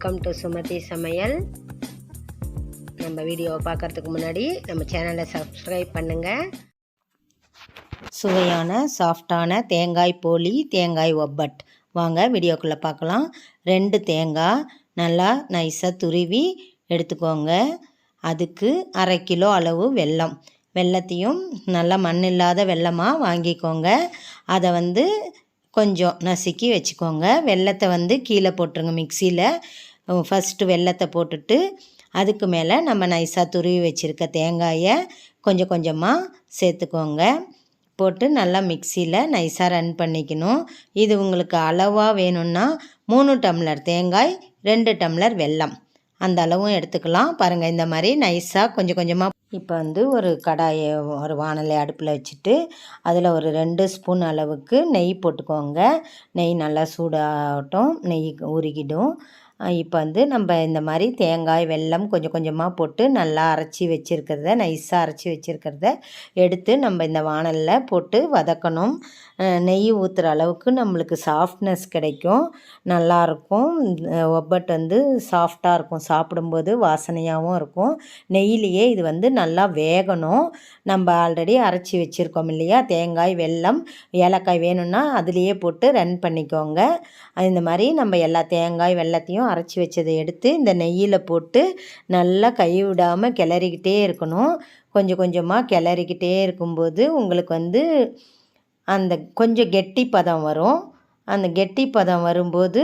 Welcome to Sumathi சமையல். நம்ம வீடியோவை பார்க்குறதுக்கு முன்னாடி நம்ம சேனலை சப்ஸ்கிரைப் பண்ணுங்கள். சுவையான சாஃப்டான தேங்காய் போலி, தேங்காய் ஒப்பட் வாங்க வீடியோக்குள்ளே பார்க்கலாம். 2 தேங்காய் நல்லா நைஸாக துருவி எடுத்துக்கோங்க. அதுக்கு 1/2 கிலோ அளவு வெல்லத்தையும் நல்லா மண் இல்லாத வெல்லமாக வாங்கிக்கோங்க. அதை கொஞ்சம் நசுக்கி வச்சுக்கோங்க. வெல்லத்தை கீழே போட்டுருங்க மிக்சியில். ஃபஸ்ட்டு வெல்லத்தை போட்டுட்டு அதுக்கு மேலே நம்ம நைஸாக துருவி வச்சுருக்க தேங்காயை கொஞ்சம் கொஞ்சமாக சேர்த்துக்கோங்க. போட்டு நல்லா மிக்சியில் நைஸாக ரன் பண்ணிக்கணும். இது உங்களுக்கு அளவாக வேணும்னா 3 டம்ளர் தேங்காய் 2 டம்ளர் வெல்லம் அந்த அளவும் எடுத்துக்கலாம். பாருங்கள், இந்த மாதிரி நைஸாக கொஞ்சம் கொஞ்சமாக. இப்போ ஒரு கடாயை ஒரு வாணலை அடுப்பில் வச்சுட்டு அதில் ஒரு 2 ஸ்பூன் அளவுக்கு நெய் போட்டுக்கோங்க. நெய் நல்லா சூடாகட்டும், நெய் உருகிடும். இப்போ நம்ம இந்த மாதிரி தேங்காய் வெல்லம் கொஞ்சம் கொஞ்சமாக போட்டு நல்லா அரைச்சி வச்சுருக்கிறத, நைஸாக அரைச்சி வச்சுருக்கிறத எடுத்து நம்ம இந்த வாணலில் போட்டு வதக்கணும். நெய் ஊற்றுற அளவுக்கு நம்மளுக்கு சாஃப்ட்னஸ் கிடைக்கும், நல்லாயிருக்கும். ஒப்பட் சாஃப்டாக இருக்கும், சாப்பிடும்போது வாசனையாகவும் இருக்கும். நெய்யிலேயே இது நல்லா வேகணும். நம்ம ஆல்ரெடி அரைச்சி வச்சுருக்கோம் இல்லையா, தேங்காய் வெல்லம் ஏலக்காய் வேணும்னா அதுலேயே போட்டு ரன் பண்ணிக்கோங்க. இந்த மாதிரி நம்ம எல்லா தேங்காய் வெல்லத்தையும் அரைச்சி வச்சதை எடுத்து இந்த நெய்யில் போட்டு நல்லா கைவிடாமல் கிளறிக்கிட்டே இருக்கணும். கொஞ்சம் கொஞ்சமாக கிளறிக்கிட்டே இருக்கும்போது உங்களுக்கு அந்த கொஞ்சம் கெட்டி பதம் வரும். அந்த கெட்டி பதம் வரும்போது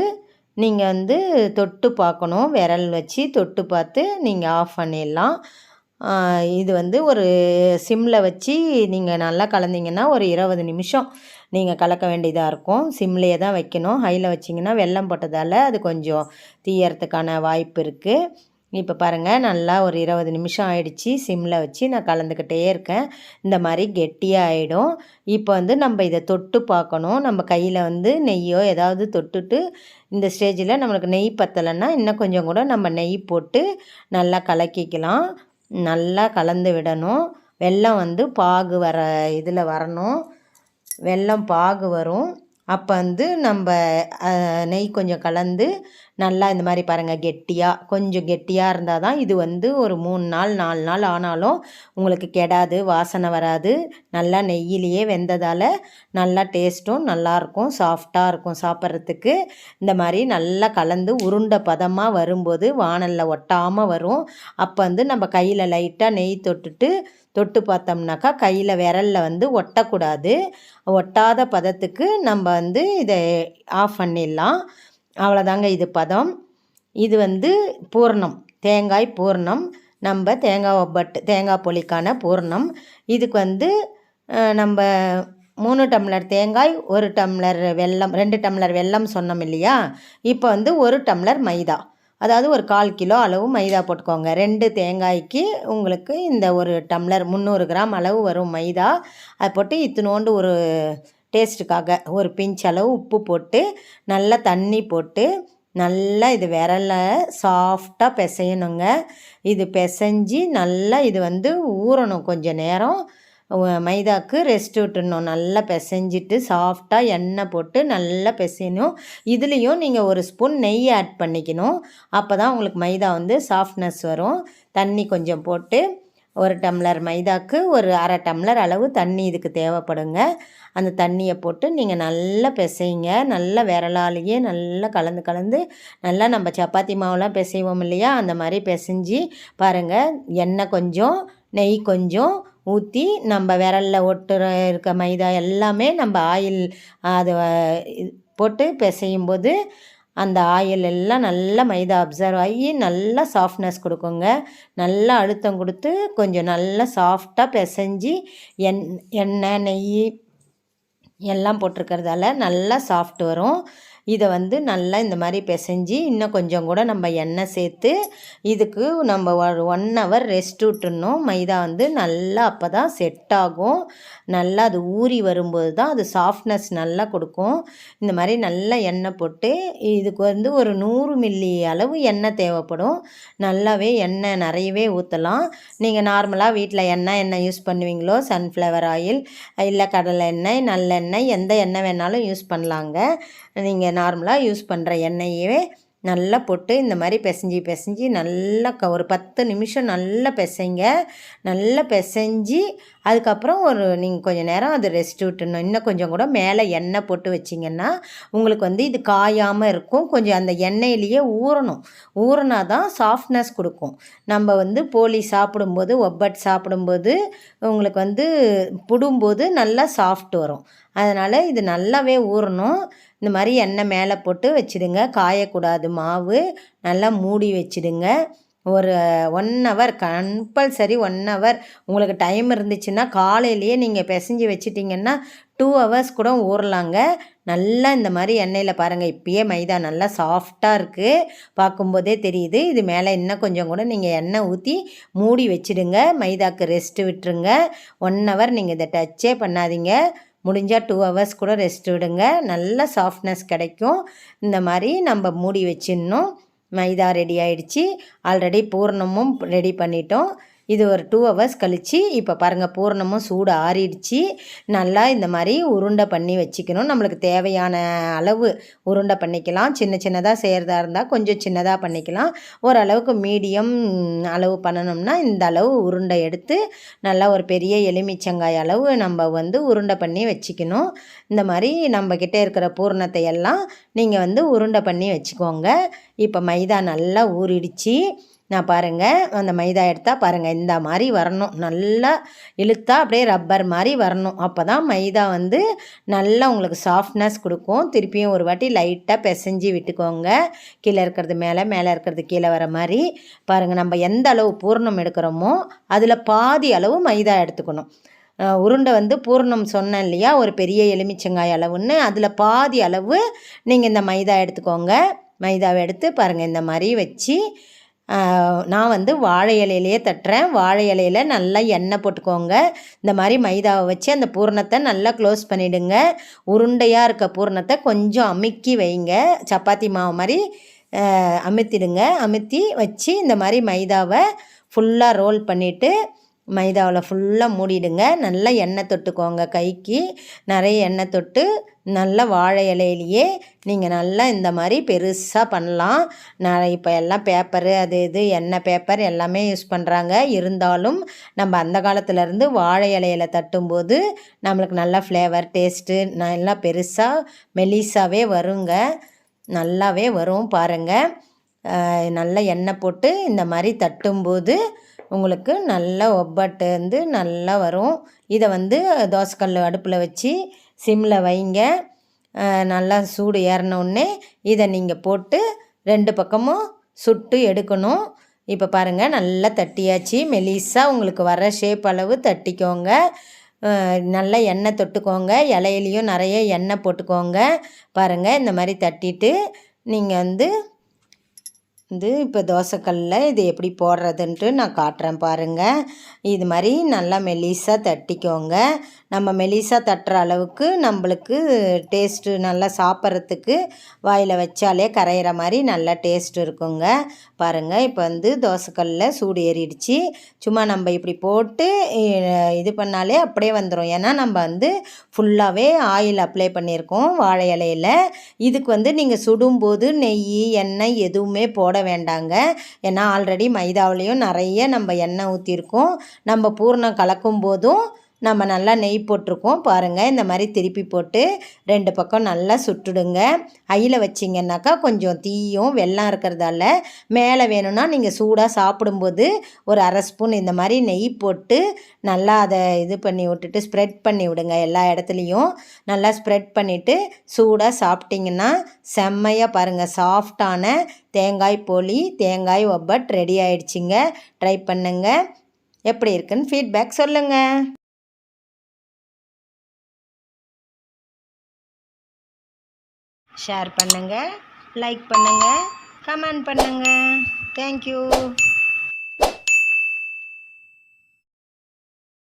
நீங்கள் தொட்டு பார்க்கணும். விரல் வச்சு தொட்டு பார்த்து நீங்கள் ஆஃப் பண்ணிடலாம். இது ஒரு சிம்மில் வச்சு நீங்கள் நல்லா கலந்தீங்கன்னா ஒரு 20 நிமிஷம் நீங்கள் கலக்க வேண்டியதாக இருக்கும். சிம்லேயே தான் வைக்கணும். ஹையில் வச்சிங்கன்னா வெல்லம் போட்டதால் அது கொஞ்சம் தீயறதுக்கான வாய்ப்பு இருக்குது. இப்போ பாருங்கள், நல்லா ஒரு 20 நிமிஷம் ஆயிடுச்சு. சிம்மில் வச்சு நான் கலந்துக்கிட்டே இருக்கேன். இந்த மாதிரி கெட்டியாக ஆகிடும். இப்போ நம்ம இதை தொட்டு பார்க்கணும். நம்ம கையில் நெய்யோ ஏதாவது தொட்டுட்டு இந்த ஸ்டேஜில் நம்மளுக்கு நெய் பத்தலைன்னா இன்னும் கொஞ்சம் கூட நம்ம நெய் போட்டு நல்லா கலக்கிக்கலாம். நல்லா கலந்து விடணும். வெல்லம் பாகு வர இதில் வரணும். வெல்லம் பாகு வரும். அப்போ நம்ம நெய் கொஞ்சம் கலந்து நல்லா இந்த மாதிரி பாருங்கள், கொஞ்சம் கெட்டியாக இருந்தால் தான் இது ஒரு 3 நாள் 4 நாள் ஆனாலும் உங்களுக்கு கெடாது, வாசனை வராது. நல்லா நெய்யிலேயே வெந்ததால் நல்லா டேஸ்ட்டும் நல்லாயிருக்கும், சாஃப்டாக இருக்கும் சாப்பிட்றதுக்கு. இந்த மாதிரி நல்லா கலந்து உருண்டை பதமாக வரும்போது வாணலில் ஒட்டாமல் வரும். அப்போ நம்ம கையில் லைட்டாக நெய் தொட்டு பார்த்தோம்னாக்கா கையில் விரலில் ஒட்டக்கூடாது. ஒட்டாத பதத்துக்கு நம்ம இதை ஆஃப் பண்ணிடலாம். அவ்வளோதாங்க, இது பதம். இது பூரணம், தேங்காய் பூரணம். நம்ம தேங்காய் ஒப்பட்டு, தேங்காய் போலிக்கான பூரணம். இதுக்கு நம்ம 3 டம்ளர் தேங்காய் 1 டம்ளர் வெல்லம், 2 டம்ளர் வெல்லம் சொன்னோம் இல்லையா. இப்போ 1 டம்ளர் மைதா, அதாவது ஒரு 1/4 கிலோ அளவு மைதா போட்டுக்கோங்க. 2 தேங்காய்க்கு உங்களுக்கு இந்த 1 டம்ளர் 300 கிராம் அளவு வரும் மைதா. அதை போட்டு இத்தினோண்டு ஒரு டேஸ்ட்டுக்காக ஒரு பிஞ்ச் அளவு உப்பு போட்டு நல்லா தண்ணி போட்டு நல்லா இது விரலை சாஃப்டாக பிசையணுங்க. இது பிசைஞ்சு நல்லா இது ஊறணும். கொஞ்சம் நேரம் மைதாவுக்கு ரெஸ்ட் விட்டுடணும். நல்லா பிசைஞ்சிட்டு சாஃப்டாக எண்ணெய் போட்டு நல்லா பிசையணும். இதுலேயும் நீங்கள் 1 ஸ்பூன் நெய் ஆட் பண்ணிக்கணும். அப்போ தான் உங்களுக்கு மைதா சாஃப்ட்னஸ் வரும். தண்ணி கொஞ்சம் போட்டு 1 டம்ளர் மைதாவுக்கு ஒரு 1/2 டம்ளர் அளவு தண்ணி இதுக்கு தேவைப்படுங்க. அந்த தண்ணியை போட்டு நீங்கள் நல்லா பிசைங்க. நல்லா விரலாலேயே நல்லா கலந்து நல்லா நம்ம சப்பாத்தி மாவுலாம் பிசைவோம் இல்லையா, அந்த மாதிரி பிசைஞ்சி பாருங்கள். எண்ணெய் கொஞ்சம் நெய் கொஞ்சம் ஊற்றி நம்ம விரலில் இருக்க மைதா எல்லாமே நம்ம ஆயில் அதை போட்டு பிசையும்போது அந்த ஆயில் எல்லாம் நல்லா மைதா அப்சர்வ் ஆகி நல்லா சாஃப்ட்னஸ் கொடுக்குங்க. நல்லா அழுத்தம் கொடுத்து கொஞ்சம் நல்லா சாஃப்டாக பிசைஞ்சி எண்ணெய் நெய் எல்லாம் போட்டிருக்கிறதால நல்லா சாஃப்ட் வரும். இதை நல்லா இந்த மாதிரி பிசைஞ்சி இன்னும் கொஞ்சம் கூட நம்ம எண்ணெய் சேர்த்து இதுக்கு நம்ம 1 ஹவர் ரெஸ்ட் விட்டுடணும். மைதா நல்லா அப்போ தான் செட் ஆகும். நல்லா அது ஊறி வரும்போது தான் அது சாஃப்ட்னஸ் நல்லா கொடுக்கும். இந்த மாதிரி நல்லா எண்ணெய் போட்டு இதுக்கு ஒரு 100 மில்லி அளவு எண்ணெய் தேவைப்படும். நல்லாவே எண்ணெய் நிறையவே ஊற்றலாம். நீங்கள் நார்மலாக வீட்டில் எண்ணெய் யூஸ் பண்ணுவீங்களோ, சன்ஃப்ளவர் ஆயில் இல்லை கடலை எண்ணெய், நல்லெண்ணெய், எந்த எண்ணெய் வேணாலும் யூஸ் பண்ணலாங்க. நீங்கள் நார்மலாக யூஸ் பண்ணுற எண்ணெயே நல்லா போட்டு இந்த மாதிரி பிசைஞ்சு நல்லா ஒரு 10 நிமிஷம் நல்லா பிசைங்க. நல்லா பிசைஞ்சு அதுக்கப்புறம் நீங்கள் கொஞ்சம் நேரம் அது ரெஸ்ட் விட்டுணும். இன்னும் கொஞ்சம் கூட மேலே எண்ணெய் போட்டு வச்சிங்கன்னா உங்களுக்கு இது காயாமல் இருக்கும். கொஞ்சம் அந்த எண்ணெயிலேயே ஊறினா தான் சாஃப்ட்னஸ் கொடுக்கும். நம்ம போலி சாப்பிடும்போது ஒப்பட் சாப்பிடும்போது உங்களுக்கு புடும்போது நல்லா சாஃப்ட் வரும். அதனால் இது நல்லாவே ஊறணும். இந்த மாதிரி எண்ணெய் மேலே போட்டு வச்சுடுங்க. காயக்கூடாது மாவு. நல்லா மூடி வச்சுடுங்க. ஒரு 1 ஹவர் கம்பல்சரி 1 ஹவர் உங்களுக்கு டைம் இருந்துச்சுன்னா காலையிலேயே நீங்கள் பிசைஞ்சு வச்சிட்டிங்கன்னா 2 ஹவர்ஸ் கூட ஊறலாங்க. நல்லா இந்த மாதிரி எண்ணெயில் பாருங்கள், இப்பயே மைதா நல்லா சாஃப்டாக இருக்குது, பார்க்கும்போதே தெரியுது. இது மேலே இன்னும் கொஞ்சம் கூட நீங்கள் எண்ணெய் ஊற்றி மூடி வச்சுடுங்க. மைதாக்கு ரெஸ்ட்டு விட்டுருங்க. 1 ஹவர் நீங்கள் இதை டச்சே பண்ணாதீங்க. முடிஞ்சால் 2 ஹவர்ஸ் கூட ரெஸ்ட் விடுங்க. நல்ல சாஃப்ட்னஸ் கிடைக்கும். இந்த மாதிரி நம்ம மூடி வச்சிடணும். மைதா ரெடி ஆகிடுச்சு. ஆல்ரெடி பூரணமும் ரெடி பண்ணிட்டோம். இது ஒரு 2 ஹவர்ஸ் கழித்து இப்போ பாருங்கள், பூரணமும் சூடு ஆறிடுச்சு. நல்லா இந்த மாதிரி உருண்டை பண்ணி வச்சுக்கணும். நம்மளுக்கு தேவையான அளவு உருண்டை பண்ணிக்கலாம். சின்னதாக செய்கிறதா இருந்தால் கொஞ்சம் சின்னதாக பண்ணிக்கலாம். ஓரளவுக்கு மீடியம் அளவு பண்ணணும்னா இந்த அளவு உருண்டை எடுத்து நல்லா ஒரு பெரிய எலுமிச்சங்காய் அளவு நம்ம உருண்டை பண்ணி வச்சுக்கணும். இந்த மாதிரி நம்மக்கிட்ட இருக்கிற பூரணத்தை எல்லாம் நீங்கள் உருண்டை பண்ணி வச்சுக்கோங்க. இப்போ மைதா நல்லா ஊறிடுச்சு. நான் பாருங்கள், அந்த மைதா எடுத்தால் பாருங்கள் இந்த மாதிரி வரணும். நல்லா இழுத்தா அப்படியே ரப்பர் மாதிரி வரணும். அப்போ தான் மைதா நல்லா உங்களுக்கு சாஃப்ட்னஸ் கொடுக்கும். திருப்பியும் ஒரு வாட்டி லைட்டாக பிசைஞ்சு விட்டுக்கோங்க. கீழே இருக்கிறது மேலே, மேலே இருக்கிறது கீழே வர மாதிரி பாருங்கள். நம்ம எந்த அளவு பூரணம் எடுக்கிறோமோ அதில் பாதி அளவு மைதா எடுத்துக்கணும். உருண்டை பூரணம் சொன்னேன் இல்லையா, ஒரு பெரிய எலுமிச்சங்காய் அளவுன்னு, அதில் பாதி அளவு நீங்கள் இந்த மைதா எடுத்துக்கோங்க. மைதாவை எடுத்து பாருங்கள் இந்த மாதிரி வச்சு நான் வாழை இலையிலேயே தட்டுறேன். வாழை இலையில் நல்லா எண்ணெய் போட்டுக்கோங்க. இந்த மாதிரி மைதாவை வச்சு அந்த பூரணத்தை நல்லா க்ளோஸ் பண்ணிவிடுங்க. உருண்டையாக இருக்க பூரணத்தை கொஞ்சம் அமுக்கி வைங்க. சப்பாத்தி மாவு மாதிரி அமுத்திடுங்க. அமுத்தி வச்சு இந்த மாதிரி மைதாவை ஃபுல்லாக ரோல் பண்ணிவிட்டு மைதாவில் ஃபுல்லாக மூடிடுங்க. நல்லா எண்ணெய் தொட்டுக்கோங்க. கைக்கு நிறைய எண்ணெய் தொட்டு நல்லா வாழை இலையிலேயே நீங்கள் நல்லா இந்த மாதிரி பெருசாக பண்ணலாம். நான் இப்போ எல்லாம் பேப்பரு அது இது எண்ணெய் பேப்பர் எல்லாமே யூஸ் பண்ணுறாங்க. இருந்தாலும் நம்ம அந்த காலத்துலேருந்து வாழை இலையில் தட்டும்போது நம்மளுக்கு நல்லா ஃப்ளேவர் டேஸ்ட்டு நல்லா பெருசாக மெலிசாவே வருங்க. நல்லாவே வரும் பாருங்கள். நல்லா எண்ணெய் போட்டு இந்த மாதிரி தட்டும்போது உங்களுக்கு நல்ல ஒப்பட்டு நல்லா வரும். இதை தோசைக்கல் அடுப்பில் வச்சு சிம்மில் வைங்க. நல்லா சூடு ஏறினோடனே இதை நீங்கள் போட்டு 2 பக்கமும் சுட்டு எடுக்கணும். இப்போ பாருங்கள் நல்லா தட்டியாச்சு. மெலிசாக உங்களுக்கு வர ஷேப் அளவு தட்டிக்கோங்க. நல்லா எண்ணெய் தொட்டுக்கோங்க. இலையிலையும் நிறைய எண்ணெய் போட்டுக்கோங்க. பாருங்கள் இந்த மாதிரி தட்டிட்டு நீங்கள் இப்போ தோசைக்கல்லில் இது எப்படி போடுறதுன்ட்டு நான் காட்டுறேன் பாருங்கள். இது மாதிரி நல்லா மெலிசாக தட்டிக்கோங்க. நம்ம மெலிசாக தட்டுற அளவுக்கு நம்மளுக்கு டேஸ்ட்டு நல்லா சாப்பிட்றதுக்கு வாயில் வச்சாலே கரையிற மாதிரி நல்லா டேஸ்ட் இருக்குங்க. பாருங்கள் இப்போ தோசைக்கல்லில் சூடு ஏறிடுச்சு. சும்மா நம்ம இப்படி போட்டு இது பண்ணாலே அப்படியே வந்துடும். ஏன்னா நம்ம ஃபுல்லாகவே ஆயில் அப்ளை பண்ணியிருக்கோம் வாழை இலையில். இதுக்கு நீங்கள் சுடும்போது நெய் எண்ணெய் எதுவுமே போட வேண்டாங்க. ஏன்னா ஆல்ரெடி மைதாவிலையும் நிறைய நம்ம எண்ணெய் ஊற்றிருக்கோம். நம்ம பூரணம் கலக்கும் போதும் நம்ம நல்லா நெய் போட்டிருக்கோம். பாருங்கள் இந்த மாதிரி திருப்பி போட்டு 2 பக்கம் நல்லா சுட்டுடுங்க. ஐயில் வச்சிங்கன்னாக்கா கொஞ்சம் தீயும் வெல்லம் இருக்கிறதால மேலே வேணும்னா நீங்கள் சூடாக சாப்பிடும்போது ஒரு 1/2 ஸ்பூன் இந்த மாதிரி நெய் போட்டு நல்லா அதை இது பண்ணி விட்டுட்டு ஸ்ப்ரெட் பண்ணி விடுங்க. எல்லா இடத்துலையும் நல்லா ஸ்ப்ரெட் பண்ணிவிட்டு சூடாக சாப்பிட்டிங்கன்னா செம்மையாக பாருங்கள் சாஃப்டான தேங்காய் போலி தேங்காய் ஒப்பட் ரெடி ஆயிடுச்சுங்க. ட்ரை பண்ணுங்க. எப்படி இருக்குன்னு ஃபீட்பேக் சொல்லுங்கள். ஷேர் பண்ணுங்கள், லைக் பண்ணுங்கள், கமெண்ட் பண்ணுங்கள். தேங்க்யூ.